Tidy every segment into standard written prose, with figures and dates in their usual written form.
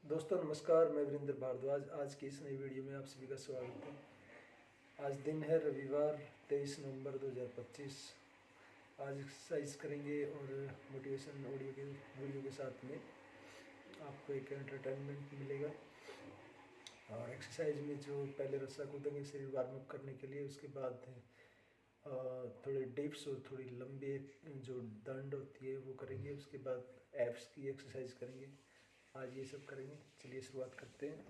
दोस्तों नमस्कार, मैं वीरेंद्र भारद्वाज। आज की इस नई वीडियो में आप सभी का स्वागत है। आज दिन है रविवार 23 नवंबर 2025। आज एक्सरसाइज करेंगे और मोटिवेशन ऑडियो के वीडियो के साथ में आपको एक एंटरटेनमेंट मिलेगा। और एक्सरसाइज में जो पहले रस्सा कूदेंगे शरीर वार्म अप करने के लिए, उसके बाद थोड़े डिप्स और थोड़ी लंबी जो दंड होती है वो करेंगे। उसके बाद एब्स की एक्सरसाइज करेंगे। आज ये सब करेंगे। चलिए शुरुआत करते हैं।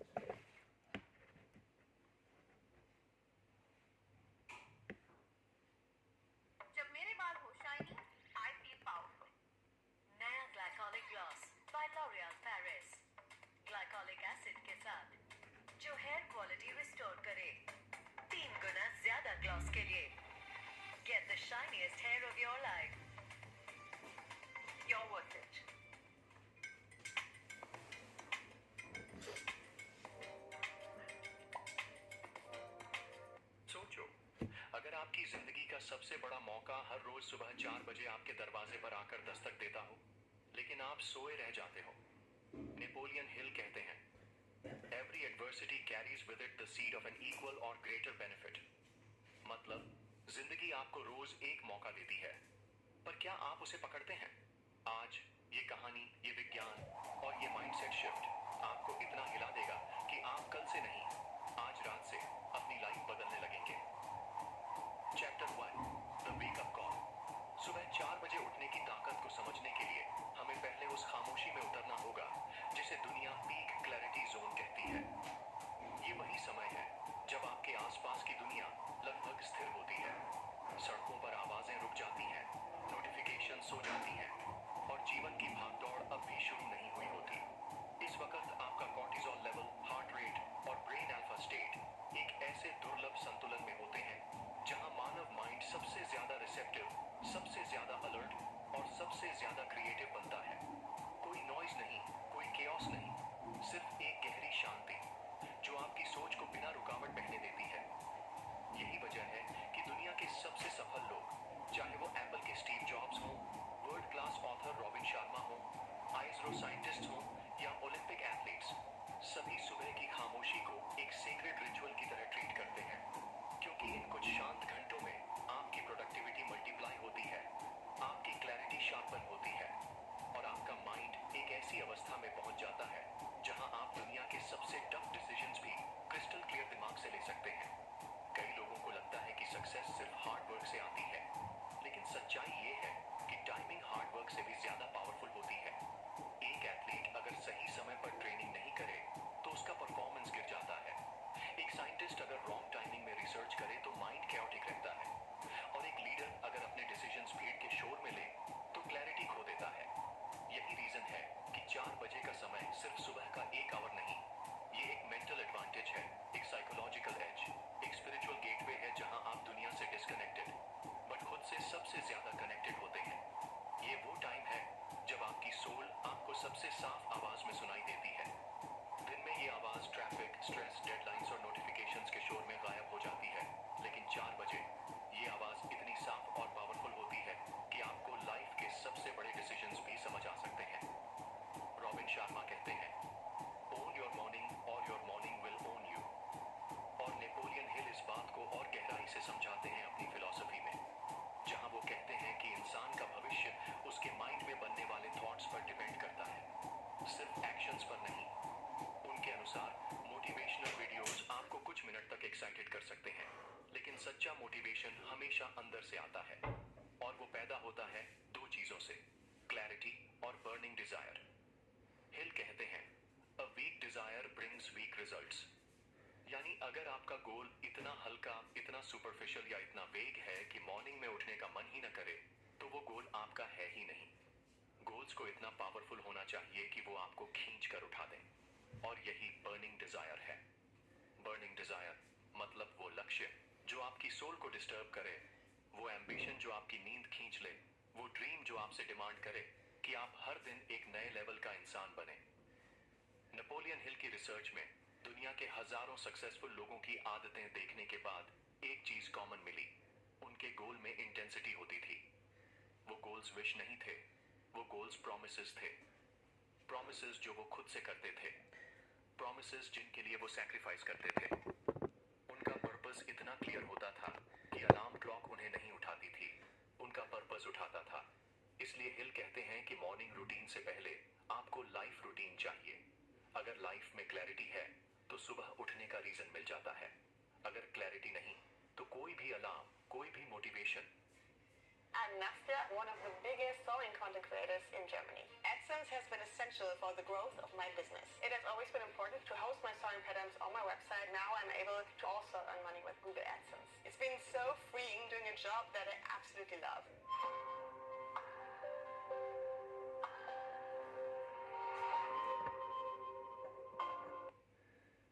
जब मेरे बाल हो शाइनी, आई फील पावरफुल। नया glycolic gloss by L'Oreal Paris, glycolic acid के साथ जो हेयर क्वालिटी रिस्टोर करे। 3 गुना ज्यादा ग्लॉस के लिए get the shiniest hair of your life. You're worth it. सोचो, अगर आपकी जिंदगी का सबसे बड़ा मौका हर रोज सुबह 4 बजे आपके दरवाजे पर आकर दस्तक देता हो, लेकिन आप सोए रह जाते हो। नेपोलियन हिल कहते हैं, every adversity carries with it the seed of an equal or greater benefit. मतलब, जिंदगी आपको रोज एक मौका देती है, पर क्या आप उसे पकड़ते हैं? आज ये कहानी, ये विज्ञान और ये माइंडसेट शिफ्ट आपको इतना हिला देगा कि आप कल से नहीं, आज रात से अपनी लाइफ बदलने लगेंगे। Chapter 1, the wake up call. सुबह 4 बजे उठने की ताकत को समझने के लिए हमें पहले उस खामोशी में उतरना होगा जिसे दुनिया पीक क्लैरिटी जोन कहती है। ये वही समय है जब आपके आसपास की दुनिया लगभग स्थिर होती है। सड़कों पर आवाजें रुक जाती हैं, नोटिफिकेशन सो जाती हैं और जीवन की भागदौड़ अब भी शुरू नहीं हुई होती। इस वक्त आपका कॉर्टिसोल लेवल, हार्ट रेट और ब्रेन अल्फा स्टेट एक ऐसे दुर्लभ संतुलन में होते हैं जहां मानव माइंड सबसे ज्यादा रिसेप्टिव, सबसे ज्यादा अलर्ट और सबसे ज्यादा क्रिएटिव बनता है। कोई नॉइज नहीं, कोई केओस नहीं, सिर्फ एक गहरी शांति जो आपकी सोच को बिना रुकावट बहने देती है। यही वजह है कि दुनिया के सबसे सफल लोग, चाहे वो एप्पल के स्टीव जॉब्स हों, world class author robin Sharma हो, आइसरो साइंटिस्ट हो या ओलंपिक एथलीट्स, सभी सुबह की खामोशी को एक सेक्रेड रिचुअल की तरह ट्रीट करते हैं। क्योंकि इन कुछ शांत घंटों में आपकी प्रोडक्टिविटी मल्टीप्लाई होती है, आपकी क्लैरिटी शार्पन होती है और आपका माइंड एक ऐसी अवस्था में पहुंच जाता है जहां आप दुनिया के सबसे टफ डिसीजंस भी क्रिस्टल क्लियर दिमाग से ले सकते हैं। कई लोगों को लगता है कि सक्सेस सिर्फ हार्ड वर्क से आती है, लेकिन सच्चाई ये है कि टाइमिंग हार्ड वर्क से भी ज्यादा पावरफुल होती है। एक एथलीट अगर सही समय पर ट्रेनिंग नहीं करे तो उसका परफॉर्मेंस गिर जाता है। एक साइंटिस्ट अगर रॉन्ग टाइमिंग में रिसर्च करे तो माइंड कैओटिक रहता है और एक लीडर अगर अपने डिसीजंस भीड़ के शोर में ले तो क्लैरिटी खो देता है। यही रीजन है कि 4 बजे का समय सिर्फ सुबह का 1 आवर नहीं, ये एक मेंटल एडवांटेज है, एक साइकोलॉजिकल एज, एक स्पिरिचुअल गेटवे है जहां आप दुनिया से डिस्कनेक्टेड बट खुद से सबसे ज्यादा कनेक्टेड होते हैं। ये वो टाइम है जब आपकी सोल आपको सबसे साफ आवाज में सुनाई देती है। दिन में ये आवाज ट्रैफिक, स्ट्रेस, डेडलाइंस और नोटिफिकेशंस के शोर में गायब हो जाती है, लेकिन 4 बजे ये आवाज इतनी साफ और पावरफुल होती है कि आपको लाइफ के सबसे बड़े डिसीजंस भी समझ आ सकते हैं। रॉबिन शर्मा कहते हैं, ओन योर मॉर्निंग और your morning will own you. और नेपोलियन हिल इस बात को और गहराई से समझाते हैं अपनी फिलॉसफी में, जहां वो कहते हैं कि इंसान का भविष्य उसके माइंड में बनने वाले थॉट्स पर डिपेंड करता है, सिर्फ एक्शंस पर नहीं। उनके अनुसार मोटिवेशनल वीडियोस आपको कुछ मिनट तक एक्साइटेड कर सकते हैं, लेकिन सच्चा मोटिवेशन हमेशा अंदर से आता है और वो पैदा होता है 2 चीजों से, क्लैरिटी और बर्निंग डिजायर। हिल कहते हैं, a weak desire brings weak results. यानी अगर आपका गोल इतना हल्का, इतना सुपरफिशियल या इतना वेग है कि मॉर्निंग में उठने का मन ही न करे, तो वो गोल आपका है ही नहीं। गोल्स को इतना पावरफुल होना चाहिए कि वो आपको खींच कर उठा दें, और यही बर्निंग डिजायर है। बर्निंग डिजायर मतलब वो लक्ष्य जो आपकी सोल को डिस्टर्ब करे, वो एम्बिशन जो आपकी नींद खींच ले, वो ड्रीम जो आपसे डिमांड करे कि आप हर दिन एक नए लेवल का इंसान बने। नेपोलियन हिल की रिसर्च में दुनिया के हजारों सक्सेसफुल लोगों की आदतें देखने के बाद एक चीज कॉमन मिली, उनके गोल में इंटेंसिटी होती थी। वो गोल्स विश नहीं थे, वो गोल्स प्रॉमिसेस थे। प्रॉमिसेस जो वो खुद से करते थे, प्रॉमिसेस जिनके लिए वो सैक्रिफाइस करते थे। उनका पर्पस इतना क्लियर होता था कि अलार्म क्लॉक उन्हें नहीं उठाती थी, उनका पर्पस उठाता था। इसलिए हिल कहते हैं कि मॉर्निंग रूटीन से पहले आपको लाइफ रूटीन चाहिए। अगर लाइफ में क्लैरिटी है तो सुबह उठने का रीजन मिल जाता है। अगर क्लैरिटी नहीं तो कोई भी अलार्म, कोई भी motivation. I'm Nastya, one of the biggest sewing content creators in Germany. AdSense has been essential for the growth of my business. It has always been important to host my sewing patterns on my website. Now I'm able to also earn money with Google AdSense. It's been so freeing doing a job that I absolutely love.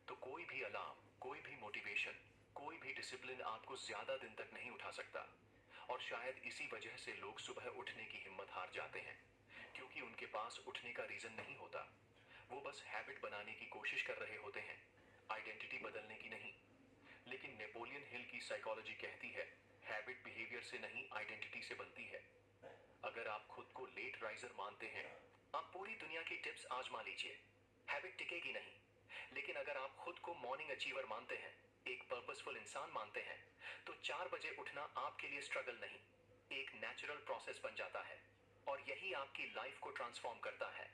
तो कोई भी alarm, कोई भी motivation, कोई भी discipline आपको ज्यादा दिन तक नहीं उठा सकता। और शायद इसी वजह से लोग सुबह उठने की हिम्मत हार जाते हैं, क्योंकि उनके पास उठने का रीजन नहीं होता। वो बस हैबिट बनाने की कोशिश कर रहे होते हैं, आइडेंटिटी बदलने की नहीं। लेकिन नेपोलियन हिल की साइकोलॉजी कहती है, हैबिट बिहेवियर से नहीं, आइडेंटिटी से बनती है। अगर आप खुद को लेट राइजर मानते हैं, आप पूरी दुनिया की टिप्स आजमा लीजिए, हैबिट टिकेगी नहीं। लेकिन अगर आप खुद को मॉर्निंग अचीवर मानते हैं, एक पर्पसफुल इंसान मानते हैं, तो 4 बजे उठना आपके लिए स्ट्रगल नहीं, एक नेचुरल प्रोसेस बन जाता है। और यही आपकी लाइफ को ट्रांसफॉर्म करता है।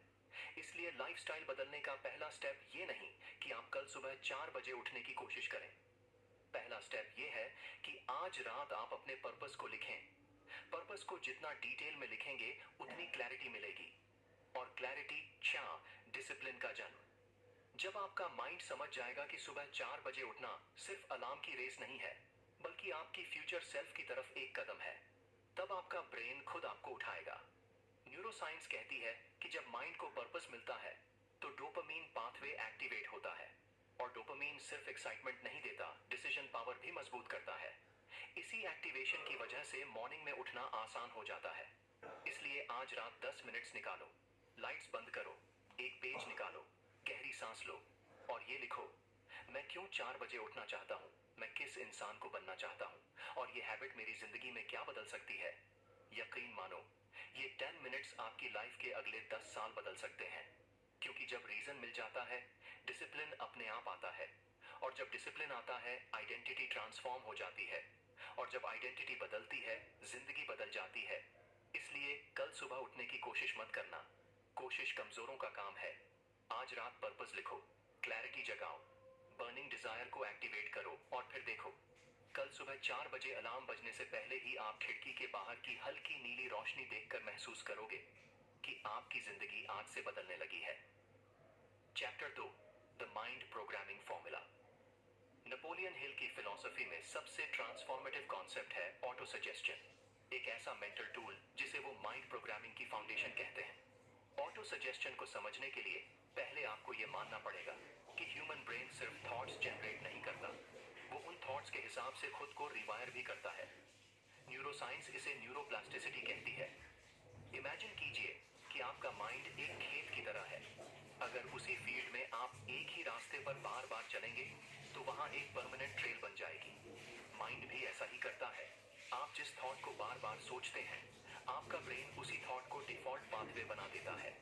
इसलिए लाइफस्टाइल बदलने का पहला स्टेप ये नहीं कि आप कल सुबह 4 बजे उठने की कोशिश करें। पहला स्टेप ये है कि आज रात आप अपने पर्पस को लिखें। पर्पस को जितना डिटेल में लिखेंगे उतनी क्लैरिटी मिलेगी। और क्लैरिटी डिसिप्लिन का जन्म। जब आपका माइंड समझ जाएगा कि सुबह 4 बजे उठना सिर्फ अलार्म की रेस नहीं है, बल्कि आपकी फ्यूचर सेल्फ की तरफ एक कदम है, तब आपका ब्रेन खुद आपको उठाएगा। न्यूरोसाइंस कहती है कि जब माइंड को पर्पस मिलता है तो डोपामीन पाथवे एक्टिवेट होता है। और डोपामीन सिर्फ एक्साइटमेंट नहीं देता, डिसीजन पावर भी मजबूत करता है। इसी एक्टिवेशन की वजह से मॉर्निंग में उठना आसान हो जाता है। इसलिए आज रात 10 मिनट्स निकालो, लाइट्स बंद करो, एक पेज निकालो, गहरी सांस लो और ये लिखो, मैं क्यों 4 बजे उठना चाहता हूँ, मैं किस इंसान को बनना चाहता हूँ, और ये हैबिट मेरी जिंदगी में क्या बदल सकती है। यकीन मानो, ये 10 मिनट्स आपकी लाइफ के अगले 10 साल बदल सकते हैं। क्योंकि जब रीजन मिल जाता है, डिसिप्लिन अपने आप आता है। और जब डिसिप्लिन आता है, आइडेंटिटी ट्रांसफॉर्म हो जाती है। और जब आइडेंटिटी बदलती है, जिंदगी बदल जाती है। इसलिए कल सुबह उठने की कोशिश मत करना, कोशिश कमजोरों का काम है। आज रात पर्पस लिखो, क्लैरिटी जगाओ, बर्निंग डिजायर को एक्टिवेट करो और फिर देखो, कल सुबह 4 बजे अलार्म बजने से पहले ही आप खिड़की के बाहर की हल्की नीली रोशनी देखकर महसूस करोगे कि आपकी जिंदगी आज से बदलने लगी है। Chapter 2, the mind programming formula. Napoleon Hill की फिलॉसफी में सबसे ट्रांसफॉर्मेटिव कॉन्सेप्ट है ऑटो सजेस्शन, एक ऐसा मेंटल टूल जिसे वो माइंड प्रोग्रामिंग की फाउंडेशन कहते हैं। ऑटो सजेस्शन को समझने के लिए पहले आपको यह मानना पड़ेगा कि ह्यूमन ब्रेन सिर्फ थॉट्स जनरेट नहीं करता, वो उन थॉट्स के हिसाब से खुद को रिवायर भी करता है। न्यूरोसाइंस इसे न्यूरोप्लास्टिसिटी कहती है। इमेजिन कीजिए कि आपका माइंड एक खेत की तरह है। अगर उसी फील्ड में आप एक ही रास्ते पर बार बार चलेंगे तो वहां एक परमानेंट ट्रेल बन जाएगी। माइंड भी ऐसा ही करता है। आप जिस थॉट को बार बार सोचते हैं, आपका ब्रेन उसी थॉट को डिफॉल्ट पाथवे बना देता है।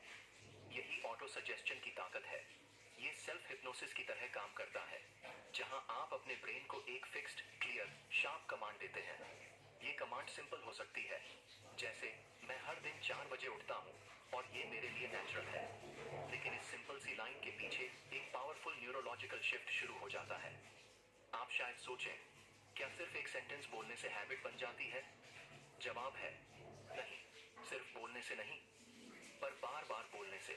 यही ऑटो सजेस्शन की ताकत है। ये सेल्फ हिप्नोसिस की तरह काम करता है, जहां आप अपने ब्रेन को एक फिक्स्ड, क्लियर, शार्प कमांड देते हैं। ये कमांड सिंपल हो सकती है, जैसे मैं हर दिन 4 बजे उठता हूँ और ये मेरे लिए नेचुरल है। लेकिन इस सिंपल सी लाइन के पीछे एक पावरफुल न्यूरोलॉजिकल शिफ्ट शुरू हो जाता है। आप शायद सोचें, क्या सिर्फ एक सेंटेंस बोलने से हैबिट बन जाती है? जवाब है नहीं, सिर्फ बोलने से नहीं, पर बार बार बोलने से,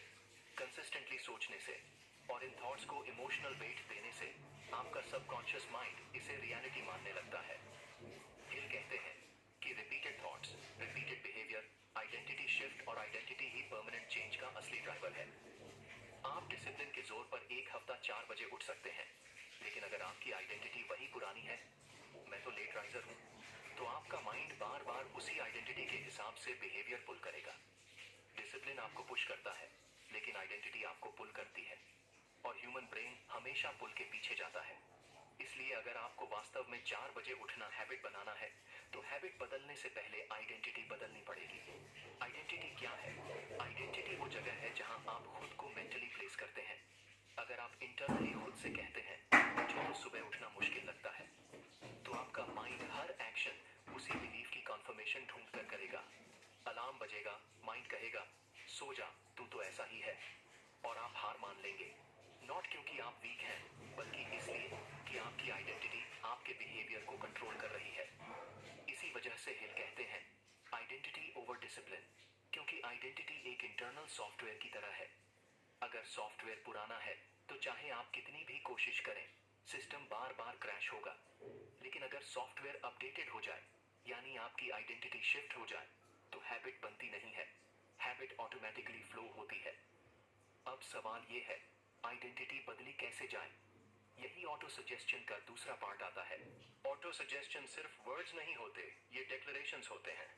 कंसिस्टेंटली सोचने से और इन थॉट्स को इमोशनल वेट देने से आपका सबकॉन्शियस माइंड इसे रियलिटी मानने लगता है। हिल कहते हैं कि repeated thoughts, repeated behaviour, identity shift और आइडेंटिटी ही परमानेंट चेंज का असली ड्राइवर है। आप डिसिप्लिन के जोर पर एक हफ्ता 4 बजे उठ सकते हैं, लेकिन अगर आपकी आइडेंटिटी वही पुरानी है, मैं तो लेट राइजर हूँ, तो आपका माइंड बार बार उसी आइडेंटिटी के हिसाब से बिहेवियर पुल करेगा। डिसिप्लिन आपको पुश करता है, लेकिन आइडेंटिटी आपको पुल करती है। और ह्यूमन ब्रेन हमेशा पुल के पीछे जाता है। इसलिए अगर आपको वास्तव में 4 बजे उठना हैबिट बनाना है, तो हैबिट बदलने से पहले आइडेंटिटी बदलनी पड़ेगी। आइडेंटिटी क्या है? आइडेंटिटी वो जगह है जहां आप खुद को मेंटली प्लेस करते हैं। अगर आप इंटरनली खुद से कहते हैं मुझे तो सुबह उठना मुश्किल लगता है, तो आपका माइंड हर एक्शन उसी बिलीफ की कंफर्मेशन ढूंढ कर करेगा। अलार्म बजेगा, माइंड कहेगा सो जा, तू तो ऐसा ही है, और आप हार मान लेंगे। नॉट क्योंकि आप वीक हैं, बल्कि इसलिए कि आपकी आइडेंटिटी आपके बिहेवियर को कंट्रोल कर रही है। इसी वजह से हिल कहते हैं आइडेंटिटी ओवर डिसिप्लिन, क्योंकि आइडेंटिटी एक इंटरनल सॉफ्टवेयर की तरह है। अगर सॉफ्टवेयर पुराना है तो चाहे आप कितनी भी कोशिश करें, सिस्टम बार बार क्रैश होगा। लेकिन अगर सॉफ्टवेयर अपडेटेड हो जाए, यानी आपकी आइडेंटिटी शिफ्ट हो जाए, तो हैबिट बनती नहीं है, हैबिट ऑटोमेटिकली फ्लो होती है। अब सवाल ये है, आइडेंटिटी बदली कैसे जाए? यही ऑटो सजेस्शन का दूसरा पार्ट आता है। ऑटो सजेस्शन सिर्फ वर्ड्स नहीं होते, ये डिक्लेरेशंस होते हैं।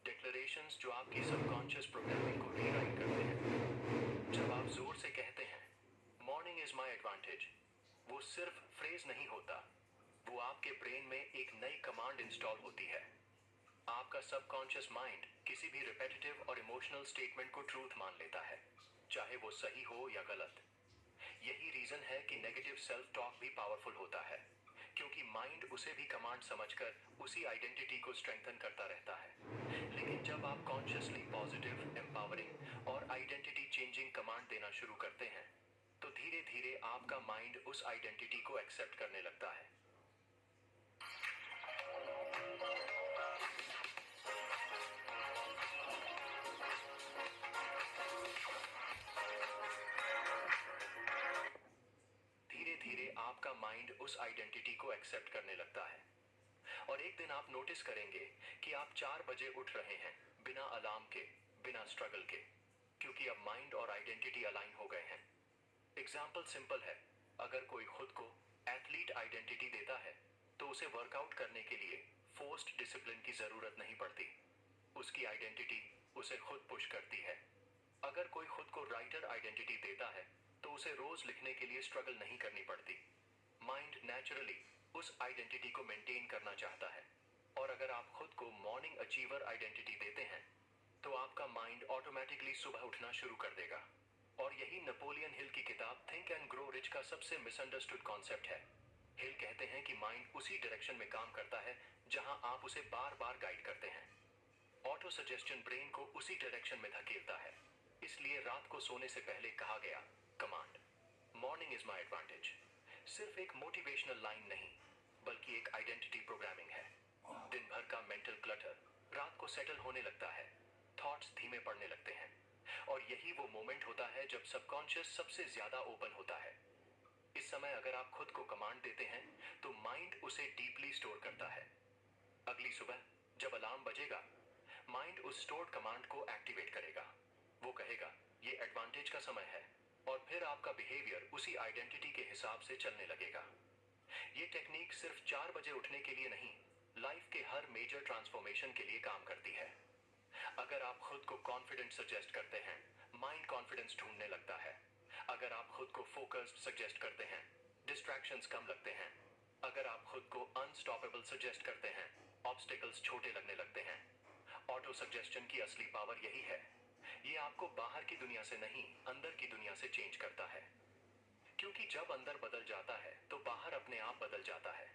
डिक्लेरेशंस जो आपकी सबकॉन्शियस प्रोग्रामिंग को रीराइट करते हैं। जब आप जोर से कहते हैं मॉर्निंग इज माय एडवांटेज, वो सिर्फ फ्रेज नहीं होता, वो आपके ब्रेन में एक नई कमांड इंस्टॉल होती है। आपका सबकॉन्शियस माइंड किसी भी रिपेटिटिव और इमोशनल स्टेटमेंट को ट्रूथ मान लेता है, चाहे वो सही हो या गलत। यही रीजन है कि नेगेटिव सेल्फ टॉक भी पावरफुल होता है, क्योंकि माइंड उसे भी कमांड समझकर उसी आइडेंटिटी को स्ट्रेंथन करता रहता है। लेकिन जब आप कॉन्शियसली पॉजिटिव, एम्पावरिंग और आइडेंटिटी चेंजिंग कमांड देना शुरू करते हैं, तो धीरे धीरे आपका माइंड उस आइडेंटिटी को एक्सेप्ट करने लगता है। धीरे धीरे आपका माइंड उस आइडेंटिटी को एक्सेप्ट करने लगता है, और एक दिन आप नोटिस करेंगे कि आप 4 बजे उठ रहे हैं, बिना अलार्म के, बिना स्ट्रगल के, क्योंकि अब माइंड और आइडेंटिटी अलाइन हो गए हैं। एग्जाम्पल सिंपल है, अगर कोई खुद को एथलीट आइडेंटिटी देता है, तो उसे वर्कआउट करने के लिए फोर्स्ड डिसिप्लिन की जरूरत नहीं पड़ती, उसकी आइडेंटिटी उसे खुद पुश करती है। अगर कोई खुद को राइटर आइडेंटिटी देता है, तो उसे रोज लिखने के लिए स्ट्रगल नहीं करनी पड़ती। माइंड नेचुरली उस आइडेंटिटी को मेंटेन करना चाहता है। और अगर आप खुद को मॉर्निंग अचीवर आइडेंटिटी देते हैं, तो आपका माइंड ऑटोमेटिकली सुबह उठना शुरू कर देगा। और यही नेपोलियन हिल की किताब थिंक एंड ग्रो रिच का सबसे मिसअंडरस्टूड कॉन्सेप्ट है। हिल कहते हैं कि माइंड उसी डायरेक्शन में काम करता है जहां आप उसे बार बार गाइड करते हैं। ऑटो सजेस्शन ब्रेन को उसी डायरेक्शन में धकेलता है। इसलिए रात को सोने से पहले कहा गया command morning is my advantage सिर्फ एक मोटिवेशनल लाइन नहीं, बल्कि एक आइडेंटिटी प्रोग्रामिंग है। दिन भर का मेंटल क्लटर रात को सेटल होने लगता है, थॉट्स धीमे पड़ने लगते हैं, और यही वो मोमेंट होता है जब सबकॉन्शियस सबसे ज्यादा ओपन होता है। इस समय अगर आप खुद को कमांड देते हैं, तो माइंड उसे डीपली स्टोर करता है। अगली सुबह जब अलार्म बजेगा, माइंड उस स्टोर्ड कमांड को एक्टिवेट करेगा। वो कहेगा ये एडवांटेज का समय है, और फिर आपका बिहेवियर उसी आइडेंटिटी के हिसाब से चलने लगेगा। ये टेक्निक सिर्फ 4 बजे उठने के लिए नहीं, लाइफ के हर मेजर ट्रांसफॉर्मेशन के लिए काम करती है। अगर आप खुद को कॉन्फिडेंट सजेस्ट करते हैं, माइंड कॉन्फिडेंस ढूंढने लगता है। अगर आप खुद को फोकस्ड सजेस्ट करते हैं, डिस्ट्रैक्शंस कम लगते हैं। अगर आप खुद को अनस्टॉपेबल सजेस्ट करते हैं, ऑब्स्टिकल्स छोटे लगने लगते हैं। ऑटो सजेस्शन की असली पावर यही है, ये आपको बाहर की दुनिया से नहीं, अंदर की दुनिया से चेंज करता है। क्योंकि जब अंदर बदल जाता है, तो बाहर अपने आप बदल जाता है।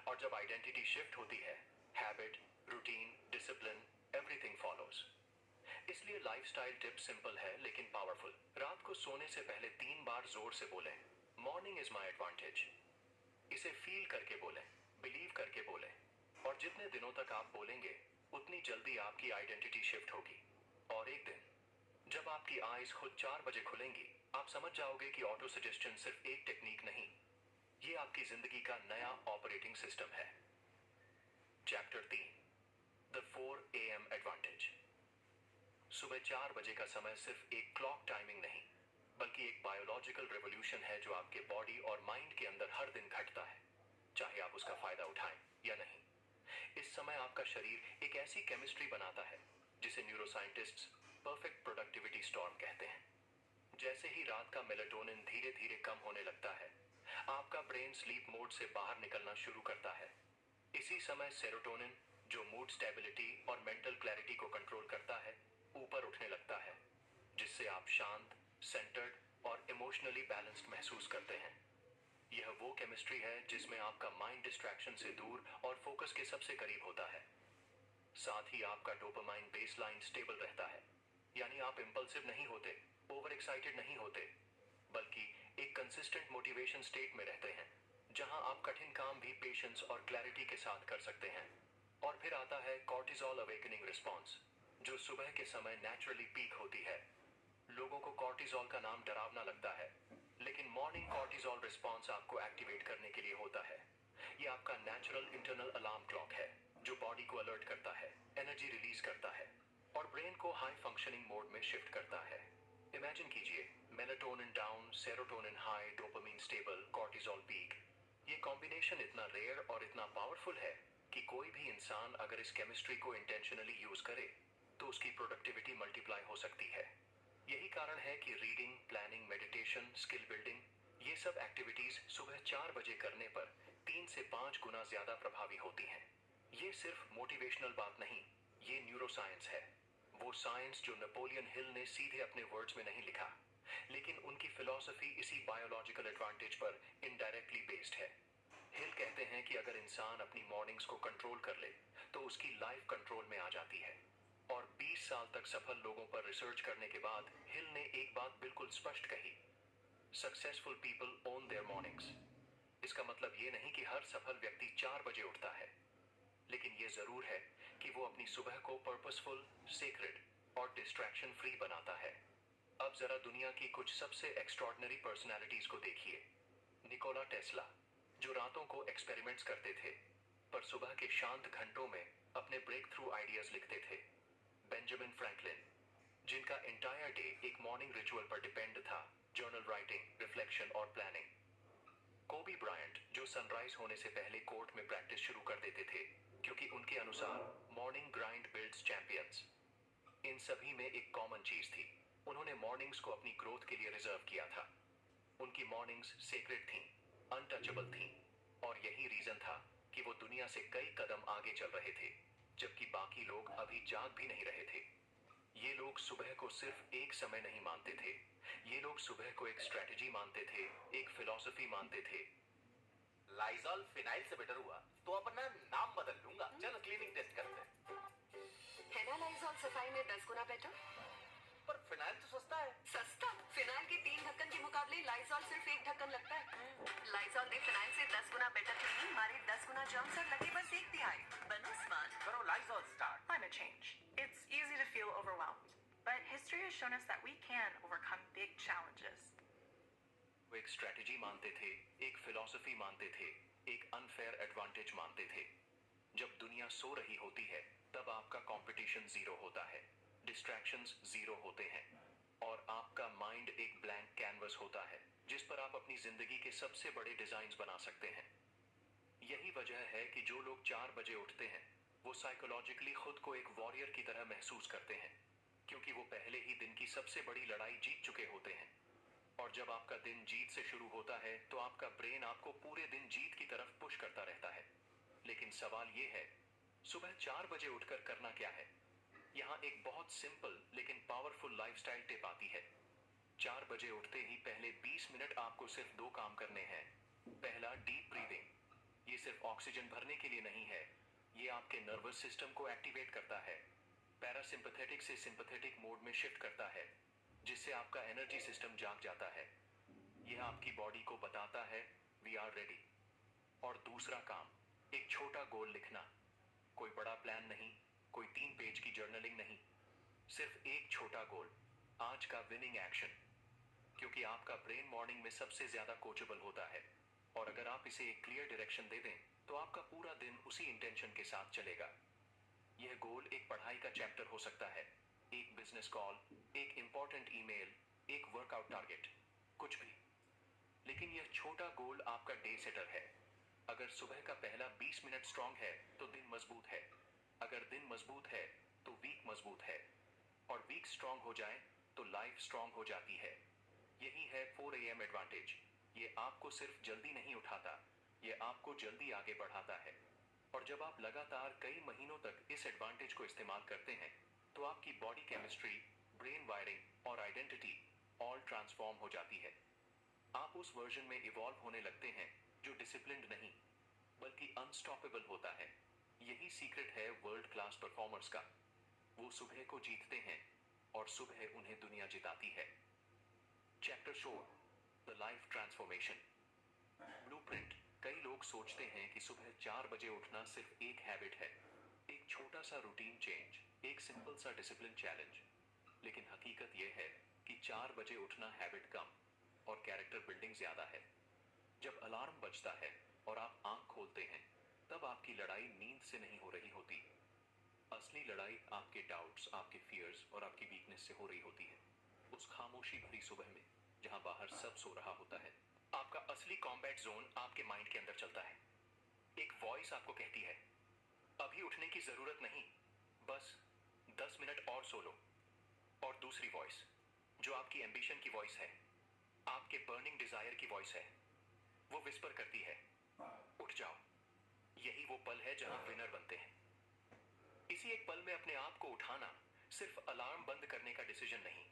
और जब आइडेंटिटी शिफ्ट होती है, habit, routine, discipline, everything follows. इसलिए लाइफस्टाइल टिप सिंपल है लेकिन पावरफुल। रात को सोने से पहले 3 बार जोर से बोलें मॉर्निंग इज माय एडवांटेज। इसे फील करके बोलें, बिलीव करके बोलें, और जितने दिनों तक आप बोलेंगे, उतनी जल्दी आपकी आइडेंटिटी शिफ्ट होगी। और एक दिन जब आपकी आईज खुद 4 बजे खुलेंगी, आप समझ जाओगे कि ऑटो सजेस्शन सिर्फ एक टेक्निक नहीं, ये आपकी जिंदगी का नया ऑपरेटिंग सिस्टम है। Chapter 3 the 4 AM advantage. सुबह 4 बजे का समय सिर्फ एक क्लॉक टाइमिंग नहीं, बल्कि एक बायोलॉजिकल रेवोल्यूशन है जो आपके बॉडी और माइंड के अंदर हर दिन घटता है, चाहे आप उसका फायदा उठाएं या नहीं। इस समय आपका शरीर एक ऐसी केमिस्ट्री बनाता है जिसे न्यूरोसाइंटिस्ट्स परफेक्ट प्रोडक्टिविटी स्टॉर्म कहते हैं। जैसे ही रात का मेलाटोनिन धीरे धीरे कम होने लगता है, आपका ब्रेन स्लीप मोड से बाहर निकलना शुरू करता है। इसी समय सेरोटोनिन, जो मूड स्टेबिलिटी और मेंटल क्लैरिटी को कंट्रोल करता है, ऊपर उठने लगता है, जिससे आप शांत, सेंटर्ड और इमोशनल इमोशनली बैलेंस्ड महसूस करते हैं। यह वो केमिस्ट्री है जिसमें आपका माइंड डिस्ट्रैक्शन से दूर और फोकस के सबसे करीब होता है। साथ ही आपका डोपामाइन बेसलाइन स्टेबल रहता है, यानी आप इंपल्सिव नहीं होते, ओवर एक्साइटेड नहीं होते, बल्कि एक कंसिस्टेंट मोटिवेशन स्टेट में रहते हैं, जहां आप कठिन काम भी पेशेंस और क्लैरिटी के साथ कर सकते हैं। और फिर आता है कॉर्टिसोल अवेकनिंग रिस्पॉन्स, जो सुबह के समय नेचुरली पीक होती है। लोगों को कॉर्टिसोल का नाम डरावना लगता है, लेकिन मॉर्निंग कॉर्टिसोल रिस्पॉन्स आपको एक्टिवेट करने के लिए होता है। ये आपका नेचुरल इंटरनल अलार्म क्लॉक है, जो बॉडी को अलर्ट करता है, एनर्जी रिलीज करता है और ब्रेन को हाई फंक्शनिंग मोड में शिफ्ट करता है। इमेजिन कीजिए, melatonin down, serotonin high, dopamine stable, cortisol peak. ये कॉम्बिनेशन इतना रेयर और इतना पावरफुल है कि कोई भी इंसान अगर इस केमिस्ट्री को इंटेंशनली यूज करे तो उसकी प्रोडक्टिविटी मल्टीप्लाई हो सकती है। यही कारण है कि reading, planning, meditation, skill building, ये सब एक्टिविटीज सुबह 4 बजे करने पर 3 से 5 गुना ज्यादा प्रभावी होती हैं। ये सिर्फ मोटिवेशनल बात नहीं, ये न्यूरोसाइंस है। वो साइंस जो नेपोलियन हिल ने सीधे अपने वर्ड्स में नहीं लिखा, लेकिन उनकी फिलॉसफी इसी बायोलॉजिकल एडवांटेज पर इनडायरेक्टली बेस्ड है। हिल कहते हैं कि अगर इंसान अपनी मॉर्निंग्स को कंट्रोल कर ले तो उसकी लाइफ कंट्रोल में आ जाती है। और 20 साल तक सफल लोगों पर रिसर्च करने के बाद हिल ने एक बात बिल्कुल स्पष्ट कही, successful people own their mornings. इसका मतलब ये नहीं कि हर सफल व्यक्ति 4 बजे उठता है, लेकिन ये जरूर है कि वो अपनी सुबह को पर्पसफुल, सेक्रेड और डिस्ट्रैक्शन फ्री बनाता है। अब जरा दुनिया की कुछ सबसे एक्स्ट्रॉर्डिनरी पर्सनालिटीज को देखिए। निकोला टेस्ला, जो रातों को एक्सपेरिमेंट्स करते थे पर सुबह के शांत घंटों में अपने ब्रेक थ्रू आइडियाज लिखते थे। बेंजामिन फ्रैंकलिन, जिनका एंटायर डे एक मॉर्निंग रिचुअल पर डिपेंड था, जर्नल राइटिंग, रिफ्लेक्शन और प्लानिंग। कोबी ब्रायंट, जो सनराइज होने से पहले कोर्ट में प्रैक्टिस शुरू कर देते थे, क्योंकि उनके अनुसार मॉर्निंग ग्राइंड बिल्ड्स चैंपियंस। इन सभी में एक कॉमन चीज थी, उन्होंने मॉर्निंग्स को अपनी ग्रोथ के लिए रिजर्व किया था। उनकी मॉर्निंग्स सीक्रेट थीं, अनटचेबल थीं, और यही रीजन था कि वो दुनिया से कई कदम आगे चल रहे थे, जबकि बाकी लोग अभी जाग भी नहीं रहे थे। ये लोग सुबह को सिर्फ एक समय नहीं मानते थे, ये लोग सुबह को एक स्ट्रेटजी मानते थे, एक फिलॉसफी मानते थे। लाइजॉल फिनाइल से बेटर हुआ तो अपना नाम बदल लूंगा। चलो क्लीनिंग टेस्ट करते हैं। है ना लाइजॉल सफाई में 10 गुना बेटर? पर फिनाइल तो सस्ता है। सस्ता? फिनाइल के 3 ढक्कन के मुकाबले लाइजॉल सिर्फ 1 ढक्कन लगता है। लाइजॉल ने फिनाइल से 10 गुना बेटर क्लीनिंग, मारे 10 गुना जर्म्स और लगे बस एक तिहाई। बनो स्मार्ट, करो Lysol start. Climate change. It's easy to feel overwhelmed, but history has shown us that we can overcome big challenges. वो एक स्ट्रेटजी मानते थे, एक फिलॉसफी मानते थे, एक अनफेयर एडवांटेज मानते थे। जब दुनिया सो रही होती है तब आपका कंपटीशन जीरो होता है, डिस्ट्रैक्शंस जीरो होते हैं और आपका माइंड एक ब्लैंक कैनवस होता है जिस पर आप अपनी जिंदगी के सबसे बड़े डिजाइन्स बना सकते हैं। यही वजह है कि जो लोग 4 बजे उठते हैं वो साइकोलॉजिकली खुद को एक वॉरियर की तरह महसूस करते हैं, क्योंकि वो पहले ही दिन की सबसे बड़ी लड़ाई जीत चुके होते हैं। और जब आपका दिन जीत से शुरू होता है तो आपका ब्रेन आपको पूरे दिन जीत की तरफ पुश करता रहता है। लेकिन सवाल ये है, सुबह 4 बजे उठकर करना क्या है? यहाँ एक बहुत सिंपल लेकिन पावरफुल लाइफस्टाइल टिप आती है। 4 बजे उठते ही पहले 20 मिनट आपको सिर्फ 2 काम करने हैं। पहला, डीप ब्रीदिंग। ये सिर्फ ऑक्सीजन भरने के लिए नहीं है, ये आपके नर्वस सिस्टम को एक्टिवेट करता है, पैरासिम्पैथेटिक से सिंपैथेटिक मोड में शिफ्ट करता है, जिससे आपका एनर्जी सिस्टम जाग जाता है। यह आपकी बॉडी को बताता है वी आर रेडी। और दूसरा काम, एक छोटा गोल लिखना। कोई बड़ा प्लान नहीं, कोई 3 पेज की जर्नलिंग नहीं, सिर्फ एक छोटा गोल, आज का विनिंग एक्शन। क्योंकि आपका ब्रेन मॉर्निंग में सबसे ज्यादा कोचेबल होता है, और अगर आप इसे एक क्लियर डायरेक्शन दे दें तो आपका पूरा दिन उसी इंटेंशन के साथ चलेगा। यह गोल एक पढ़ाई का चैप्टर हो सकता है, एक बिजनेस कॉल, एक इंपॉर्टेंट ईमेल, एक वर्कआउट टारगेट, कुछ भी। लेकिन यह छोटा गोल आपका डे सेटर है। अगर सुबह का पहला 20 मिनट स्ट्रांग है तो दिन मजबूत है, अगर दिन मजबूत है तो वीक मजबूत है, और वीक स्ट्रांग हो जाए तो लाइफ स्ट्रांग हो जाती है। यही है 4 AM एडवांटेज। ये आपको सिर्फ जल्दी नहीं उठाता, ये आपको जल्दी आगे बढ़ाता है। और जब आप लगातार कई महीनों तक इस एडवांटेज को इस्तेमाल करते हैं तो आपकी बॉडी केमिस्ट्री, ब्रेन वायरिंग और आइडेंटिटी ऑल ट्रांसफॉर्म हो जाती है। आप उस वर्जन में इवॉल्व होने लगते हैं जो डिसिप्लिन्ड नहीं बल्कि अनस्टॉपेबल होता है। यही सीक्रेट है वर्ल्ड क्लास परफॉर्मर्स का। वो सुबह को जीतते हैं और सुबह उन्हें दुनिया जिताती है। Chapter 4, the life transformation blueprint. कई लोग सोचते हैं कि सुबह 4 बजे उठना सिर्फ एक हैबिट है, एक छोटा सा रूटीन चेंज, एक सिंपल सा डिसिप्लिन चैलेंज। लेकिन हकीकत यह है कि 4 बजे उठना हैबिट कम और कैरेक्टर बिल्डिंग ज्यादा है। जब अलार्म बजता है और आप आंख खोलते हैं, तब आपकी लड़ाई नींद से नहीं हो रही होती। असली लड़ाई आपके डाउट्स, आपके फियर्स और आपकी वीकनेस से हो रही होती है। उस खामोशी भरी सुबह में जहां बाहर सब सो रहा होता है, आपका असली कॉम्बैट जोन आपके माइंड के अंदर चलता है। एक वॉइस आपको कहती है, अभी उठने की जरूरत नहीं, बस 10 मिनट और सो लो। और दूसरी वॉइस, जो आपकी एम्बिशन की वॉइस है, आपके बर्निंग डिजायर की वॉइस है, वो विस्पर करती है, उठ जाओ। यही वो पल है जहां विनर बनते हैं। इसी एक पल में अपने आप को उठाना सिर्फ अलार्म बंद करने का डिसीजन नहीं,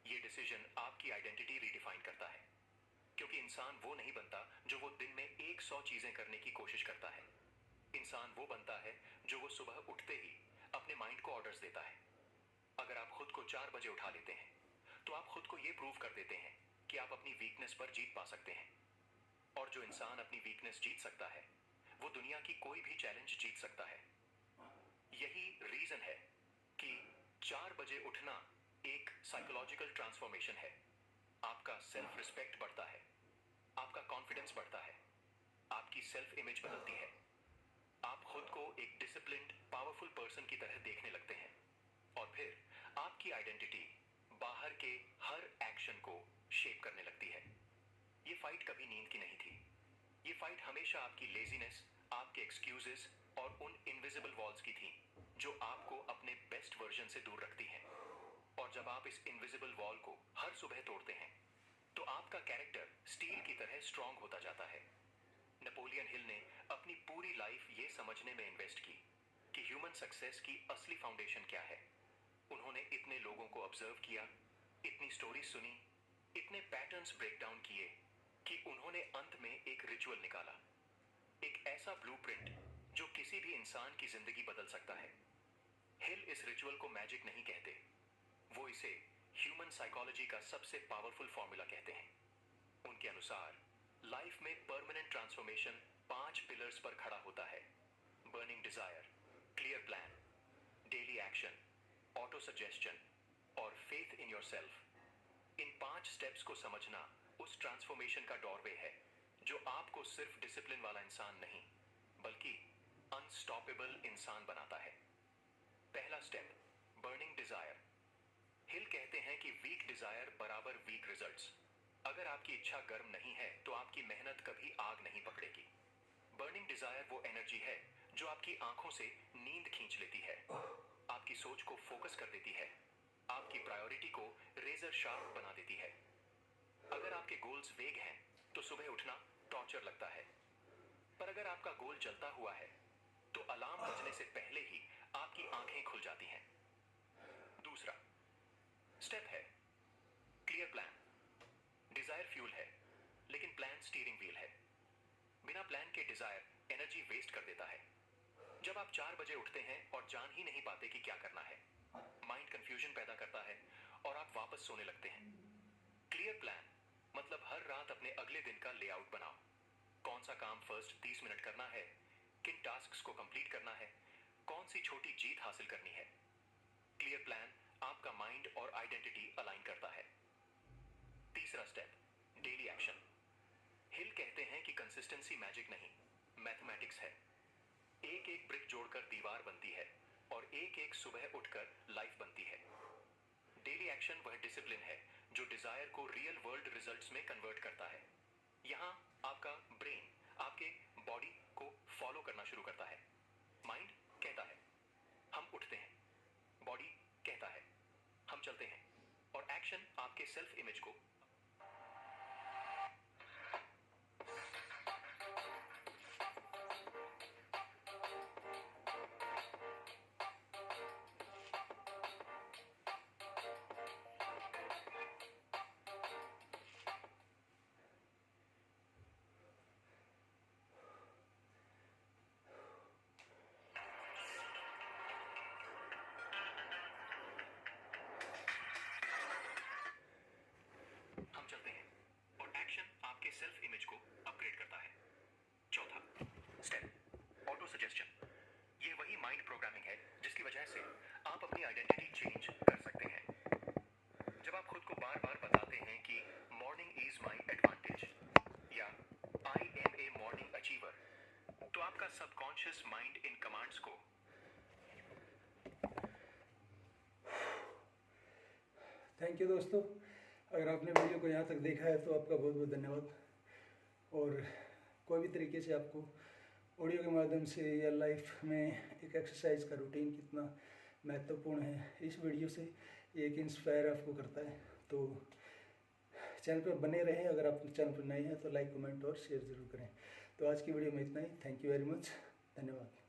ये डिसीजन आपकी आइडेंटिटी रीडिफाइन करता है। क्योंकि इंसान वो नहीं बनता जो वो दिन में 100 चीजें करने की कोशिश करता है। इंसान वो बनता है जो वो सुबह उठते ही अपने माइंड को ऑर्डर्स देता है। अगर आप खुद को 4 बजे उठा लेते हैं, तो आप खुद को ये प्रूव कर देते हैं कि आप अपनी वीकनेस पर जीत पा सकते हैं। और जो इंसान अपनी वीकनेस जीत सकता है, वो दुनिया की कोई भी चैलेंज जीत सकता है। यही रीजन है कि 4 बजे उठना एक साइकोलॉजिकल ट्रांसफॉर्मेशन है। आपका सेल्फ रिस्पेक्ट बढ़ता है, आपका कॉन्फिडेंस बढ़ता है, आपकी सेल्फ इमेज बदलती है। आप खुद को एक डिसिप्लिन्ड, पावरफुल पर्सन की तरह देखने लगते हैं। और फिर आपकी आइडेंटिटी बाहर के हर एक्शन को शेप करने लगती है। ये फाइट कभी नींद की नहीं थी। ये फाइट हमेशा आपकी लेजीनेस, आपके एक्सक्यूजेस और उन इनविजिबल वॉल्स की थी जो आपको अपने बेस्ट वर्जन से दूर रखती हैं। और जब आप इस इनविजिबल वॉल को हर सुबह तोड़ते हैं, तो आपका कैरेक्टर स्टील की तरह स्ट्रांग होता जाता है। नेपोलियन हिल ने अपनी पूरी लाइफ ये समझने में इन्वेस्ट की कि ह्यूमन सक्सेस की असली फाउंडेशन क्या है। उन्होंने इतने लोगों को ऑब्जर्व किया, इतनी स्टोरी सुनी, इतने पैटर्न्स ब्रेक डाउन किए कि उन्होंने अंत में एक रिचुअल निकाला, एक ऐसा ब्लूप्रिंट जो किसी भी इंसान की जिंदगी बदल सकता है। हिल इस रिचुअल को मैजिक नहीं कहते, वो इसे ह्यूमन साइकोलॉजी का सबसे पावरफुल फॉर्मूला कहते हैं। उनके अनुसार लाइफ में परमानेंट ट्रांसफॉर्मेशन 5 पिलर्स पर खड़ा होता है: burning desire, clear plan, daily action, auto suggestion और फेथ इन योरसेल्फ। इन 5 स्टेप्स को समझना उस ट्रांसफॉर्मेशन का डोरवे है जो आपको सिर्फ डिसिप्लिन वाला इंसान नहीं बल्कि अनस्टॉपेबल इंसान बनाता है। पहला स्टेप, बर्निंग डिजायर। हिल कहते हैं कि वीक डिजायर बराबर वीक रिजल्ट्स। अगर आपकी इच्छा गर्म नहीं है, तो आपकी मेहनत कभी आग नहीं पकड़ेगी। बर्निंग डिजायर वो एनर्जी है जो आपकी आंखों से नींद खींच लेती है, आपकी सोच को फोकस कर देती है, आपकी प्रायोरिटी को रेजर शार्प बना देती है। अगर आपके गोल्स वेग हैं, तो सुबह उठना टॉर्चर लगता है। पर अगर आपका गोल जलता हुआ है, तो अलार्म बजने से पहले ही आपकी आंखें खुल जाती हैं। दूसरा स्टेप है क्लियर प्लान। डिजायर फ्यूल है, लेकिन प्लान स्टीयरिंग व्हील है। बिना प्लान के डिजायर एनर्जी वेस्ट कर देता है। जब आप 4 बजे उठते हैं और जान ही नहीं पाते कि क्या करना है, माइंड कंफ्यूजन पैदा करता है और आप वापस सोने लगते हैं। क्लियर प्लान मतलब हर रात अपने अगले दिन का लेआउट बनाओ। कौन सा काम फर्स्ट 30 मिनट करना है, किन टास्क्स को कंप्लीट करना है, कौन सी छोटी जीत हासिल करनी है। क्लियर प्लान आपका माइंड और आइडेंटिटी अलाइन करता है। तीसरा स्टेप, डेली एक्शन। हिल कहते हैं कि कंसिस्टेंसी मैजिक नहीं, मैथमेटिक्स है। एक एक ब्रिक जोड़कर दीवार बनती है और एक एक सुबह उठकर लाइफ बनती है। डेली एक्शन वह डिसिप्लिन है जो डिजायर को रियल वर्ल्ड रिजल्ट्स में कन्वर्ट करता है। यहां आपका ब्रेन आपके बॉडी को फॉलो करना शुरू करता है। माइंड कहता है हम उठते हैं, बॉडी कहता है हम चलते हैं, और एक्शन आपके सेल्फ इमेज को जिसकी वजह से आप अपनी आइडेंटिटी चेंज कर सकते हैं। जब आप खुद को बार बार बताते हैं कि मॉर्निंग इज माई एडवांटेज या I am a morning achiever, तो आपका सबकॉन्शियस माइंड इन कमांड्स को थैंक यू दोस्तों, अगर आपने वीडियो को यहाँ तक देखा है तो आपका बहुत बहुत धन्यवाद। और कोई भी तरीके से आपको ऑडियो के माध्यम से या लाइफ में एक एक्सरसाइज का रूटीन कितना महत्वपूर्ण है, इस वीडियो से एक इंस्पायर आपको करता है। तो चैनल पर बने रहें। अगर आप चैनल पर नए हैं तो लाइक, कमेंट और शेयर ज़रूर करें। तो आज की वीडियो में इतना ही। थैंक यू वेरी मच, धन्यवाद।